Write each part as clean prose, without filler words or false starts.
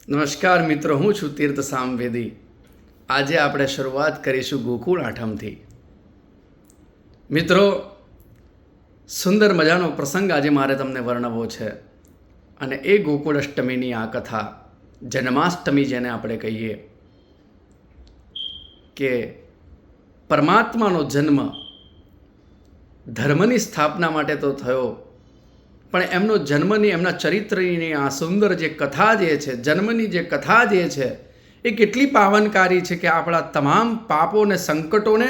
નમસ્કાર મિત્રો, હું છું તીર્થ સામવેદી. આજે આપણે શરૂઆત કરીશું ગોકુળ આઠમથી. મિત્રો, સુંદર મજાનો પ્રસંગ આજે મારે તમને વર્ણવવો છે અને એ ગોકુળ અષ્ટમીની આ કથા, જન્માષ્ટમી જેને આપણે કહીએ, કે પરમાત્માનો જન્મ ધર્મની સ્થાપના માટે તો થયો, પણ એમનો જન્મની, એમના ચરિત્રની આ સુંદર જે કથા જે છે, જન્મની જે કથા જે છે, એ કેટલી પાવનકારી છે કે આપણા તમામ પાપો અને સંકટોને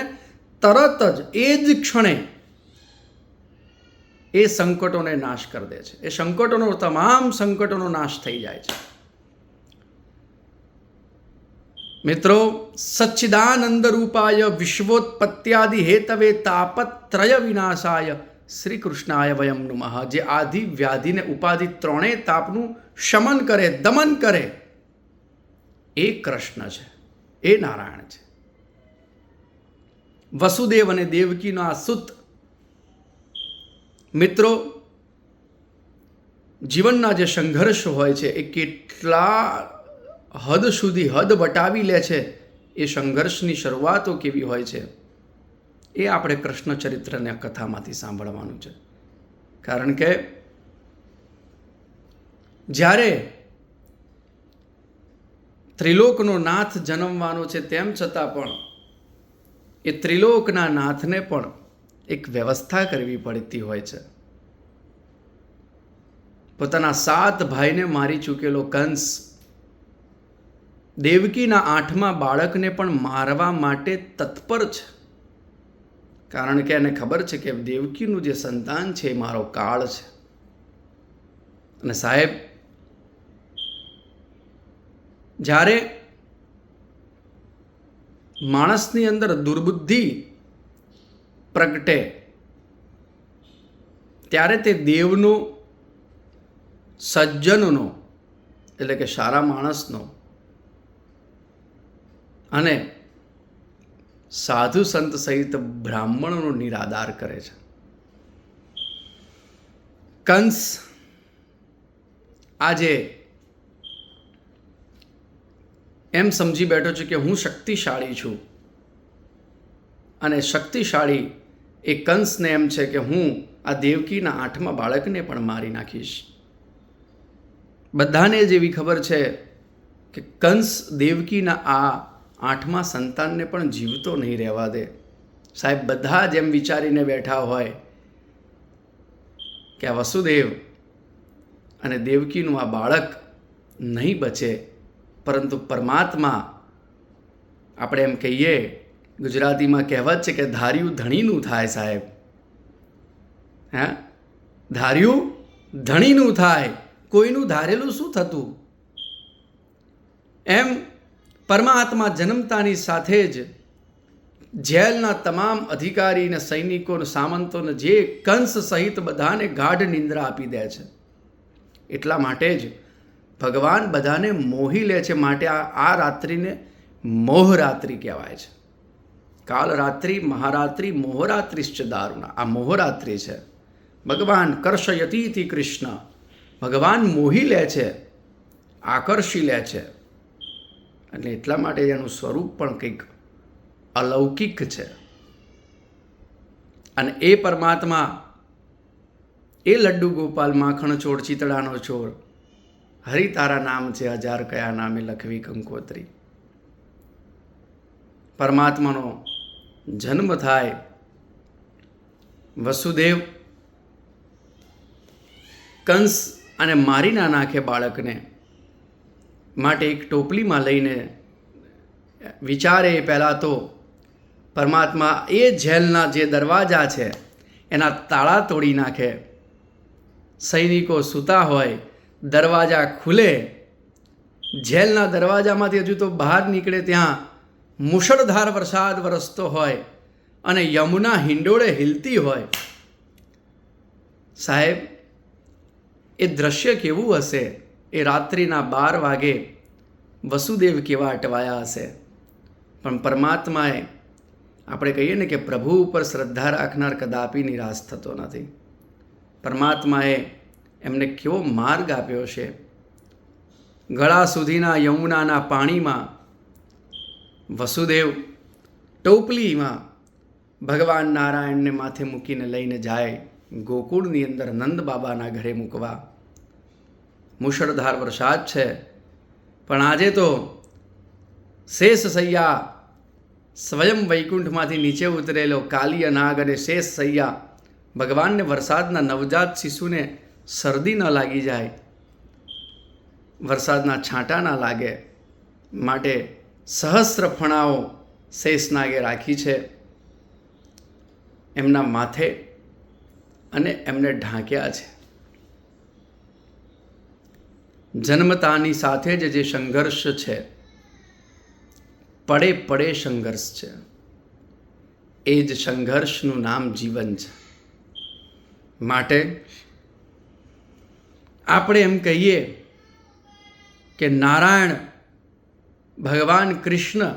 તરત જ એ જ ક્ષણે એ સંકટોને નાશ કરી દે છે. એ સંકટોનો, તમામ સંકટોનો નાશ થઈ જાય છે. મિત્રો, સચ્ચિદાનંદ રૂપાય વિશ્વોત્પત્યાદિ હેતવે તાપત્રય વિનાશાય શ્રી કૃષ્ણાય વયમ નમઃ. જે આદિ વ્યાધિને ઉપાધિ ત્રણેય તાપનું શમન કરે, દમન કરે, એ કૃષ્ણ છે, એ નારાયણ છે. વસુદેવ અને દેવકીનો આ સુત. મિત્રો, જીવનના જે સંઘર્ષ હોય છે એ કેટલા હદ સુધી હદ વટાવી લે છે, એ સંઘર્ષની શરૂઆતો કેવી હોય છે, એ આપણે કૃષ્ણ ચરિત્રની કથામાંથી સાંભળવાનું છે. કારણ કે જ્યારે ત્રિલોકનો નાથ જન્મવાનો છે, તેમ છતાં પણ એ ત્રિલોકના નાથને પણ એક વ્યવસ્થા કરવી પડતી હોય છે. પોતાના 7 ભાઈને મારી ચૂકેલો કંસ દેવકીના 8મા બાળકને પણ મારવા માટે તત્પર છે. કારણ કે એને ખબર છે કે દેવકીનું જે સંતાન છે એ મારો કાળ છે. અને સાહેબ, જ્યારે માણસની અંદર દુર્બુદ્ધિ પ્રગટે ત્યારે તે દેવનો, સજ્જનનો, એટલે કે સારા માણસનો, અને સાધુ સંત સહિત બ્રાહ્મણોનો નિરાદાર કરે છે. કંસ આજે એમ સમજી બેઠો છે કે હું શક્તિશાળી છું, અને શક્તિશાળી એ કંસને એમ છે કે હું આ દેવકીના 8મા બાળકને પણ મારી નાખીશ. બધાને જ એવી ખબર છે કે કંસ દેવકીના આ 8મા સંતાનને પણ જીવતો નહીં રહેવા દે. સાહેબ, બધા જ એમ વિચારીને બેઠા હોય કે આ વસુદેવ અને દેવકીનું આ બાળક નહીં બચે, પરંતુ પરમાત્મા, આપણે એમ કહીએ, ગુજરાતીમાં કહેવત છે કે ધાર્યું ધણીનું થાય. સાહેબ, હે, ધાર્યું ધણીનું થાય, કોઈનું ધારેલું શું થતું? એમ પરમાત્મા જન્મતાની સાથે જ જેલના તમામ અધિકારી ને સૈનિકોને, સામંતોને, જે કંસ સહિત બધાને ગાઢ નિંદ્રા આપી દે છે. એટલા માટે જ ભગવાન બધાને મોહી લે છે. માટે આ રાત્રિને મોહરાત્રિ કહેવાય છે. કાલ રાત્રિ, મહારાત્રિ, મોહરાત્રિશ્ચ દારુણા. આ મોહરાત્રિ છે. ભગવાન કર્ષયતીતિ કૃષ્ણ. ભગવાન મોહી લે છે, આકર્ષી લે છે. એટલે એટલા માટે એનું સ્વરૂપ પણ કંઈક અલૌકિક છે. અને એ પરમાત્મા, એ લડ્ડુ ગોપાલ, માખણ ચોર, ચિતડાનો ચોર, હરિ તારા નામ છે 1000 કયા નામે લખવી કંકોત્રી. પરમાત્માનો જન્મ થાય. વસુદેવ કંસ અને મારી ના નાખે બાળકને, માટે એક ટોપલીમાં લઈને વિચારે પહેલાં તો પરમાત્મા એ જેલના જે દરવાજા છે એના તાળા તોડી નાખે. સૈનિકો સૂતા હોય, દરવાજા ખુલે, જેલના દરવાજામાંથી હજુ તો બહાર નીકળે ત્યાં મુશળધાર વરસાદ વરસતો હોય અને યમુના હિંડોળે હિલતી હોય. સાહેબ, એ દ્રશ્ય કેવું હશે? એ રાત્રિના 12 વાગે વસુદેવ કેવા અટવાયા હશે. પણ પરમાત્માએ, આપણે કહીએ ને કે પ્રભુ ઉપર શ્રદ્ધા રાખનાર કદાપી નિરાશ થતો નથી. પરમાત્માએ એમને કેવો માર્ગ આપ્યો છે. ગળા સુધીના યમુનાના પાણીમાં વસુદેવ ટોપલીમાં ભગવાન નારાયણને માથે મૂકીને લઈને જાય ગોકુળની અંદર નંદ બાબાના ઘરે મૂકવા. મુશળધાર વરસાદ છે, પણ આજે તો શેષ સૈયા સ્વયં વૈકુંઠમાંથી નીચે ઉતરેલો કાલિય નાગ અને શેષ સૈયા ભગવાનને વરસાદના નવજાત શિશુને શરદી ન લાગી જાય, વરસાદના છાંટા ના લાગે માટે સહસ્ર ફણાઓ શેષનાગે રાખી છે એમના માથે અને એમને ઢાંક્યા છે. જન્મતાની સાથે જ જે સંઘર્ષ છે, પડે પડે સંઘર્ષ છે, એ જ સંઘર્ષનું નામ જીવન છે. માટે આપણે એમ કહીએ કે નારાયણ ભગવાન કૃષ્ણ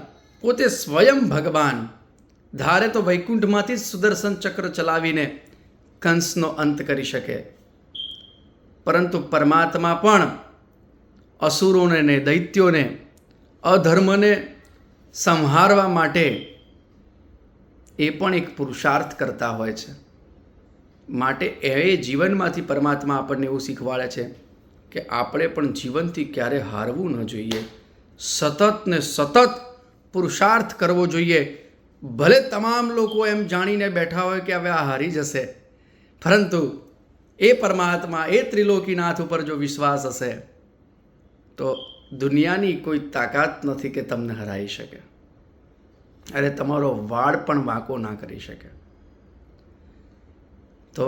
પોતે સ્વયં ભગવાન ધારે તો વૈકુંઠમાંથી જ સુદર્શન ચક્ર ચલાવીને કંસનો અંત કરી શકે, પરંતુ પરમાત્મા પણ અસુરોને ને દૈત્યોને અધર્મને સંહારવા માટે એ પણ એક પુરુષાર્થ કરતા હોય છે. માટે એ જીવનમાંથી પરમાત્મા આપણને એવું શીખવાડે છે કે આપણે પણ જીવનથી ક્યારે હારવું ન જોઈએ, સતત ને સતત પુરુષાર્થ કરવો જોઈએ. ભલે તમામ લોકો એમ જાણીને બેઠા હોય કે હવે આ હારી જશે, પરંતુ એ પરમાત્મા એ ત્રિલોકીનાથ ઉપર જો વિશ્વાસ હશે તો દુનિયાની કોઈ તાકાત નથી કે તમને હરાવી શકે. અરે તમારો વાળ પણ વાંકો ના કરી શકે. તો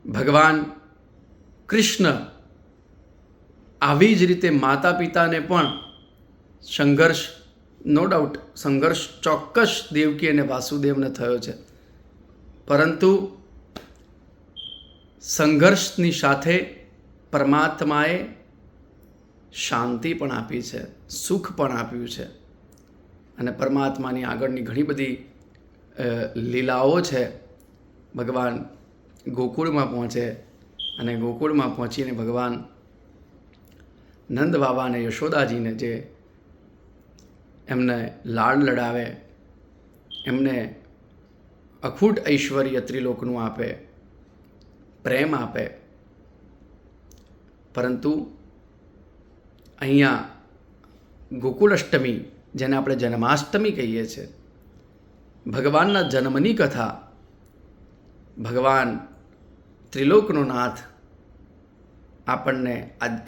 ભગવાન કૃષ્ણ આવી જ રીતે માતા પિતાને પણ સંઘર્ષ, નો ડાઉટ સંઘર્ષ ચોક્કસ દેવકી અને વાસુદેવને થયો છે, પરંતુ સંઘર્ષની સાથે પરમાત્માએ શાંતિ પણ આપી છે, સુખ પણ આપ્યું છે. અને પરમાત્માની આગળની ઘણી બધી લીલાઓ છે. ભગવાન ગોકુળમાં પહોંચે અને ગોકુળમાં પહોંચીને ભગવાન નંદ બાબા અને યશોદાજીને જે એમને લાડ લડાવે, એમને અખૂટ ઐશ્વર્ય ત્રિલોકનું આપે, પ્રેમ આપે. પરંતુ અહીંયા ગોકુળ અષ્ટમી, જેને આપણે જન્માષ્ટમી કહીએ છીએ, ભગવાનના જન્મની કથા, ભગવાન ત્રિલોકનો નાથ આપણને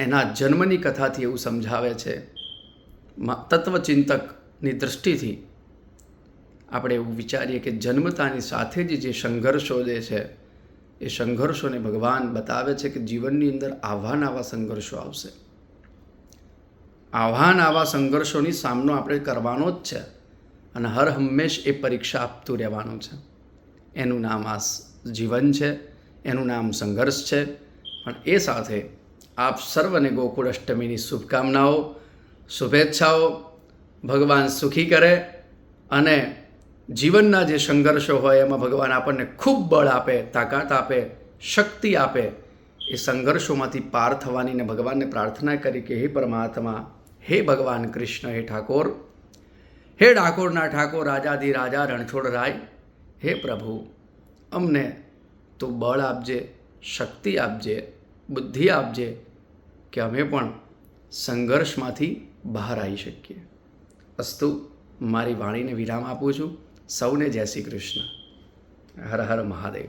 એના જન્મની કથાથી એવું સમજાવે છે. તત્વચિંતકની દૃષ્ટિથી આપણે એવું વિચારીએ કે જન્મતાની સાથે જ જે સંઘર્ષો જે છે એ સંઘર્ષોને ભગવાન બતાવે છે કે જીવનની અંદર આવા નવા સંઘર્ષો આવશે. આવા સંઘર્ષોની સામનો આપણે કરવાનો જ છે અને હર હંમેશ એ પરીક્ષા આપતું રહેવાનું છે. એનું નામ આ જીવન છે, એનું નામ સંઘર્ષ છે. પણ એ સાથે આપ સર્વને ગોકુળ અષ્ટમીની શુભકામનાઓ, શુભેચ્છાઓ. ભગવાન સુખી કરે અને જીવનના જે સંઘર્ષો હોય એમાં ભગવાન આપણને ખૂબ બળ આપે, તાકાત આપે, શક્તિ આપે. એ સંઘર્ષોમાંથી પાર થવાની ને ભગવાનને પ્રાર્થના કરી કે હે પરમાત્મા, હે ભગવાન કૃષ્ણ, હે ઠાકોર, હે ડાકોરના ઠાકોર, રાજાધી રાજા રણછોડ રાય, હે પ્રભુ, અમને તું બળ આપજે, શક્તિ આપજે, બુદ્ધિ આપજે કે અમે પણ સંઘર્ષમાંથી બહાર આવી શકીએ. અસ્તુ. મારી વાણીને વિરામ આપું છું. સૌને જય શ્રી કૃષ્ણ. હર હર મહાદેવ.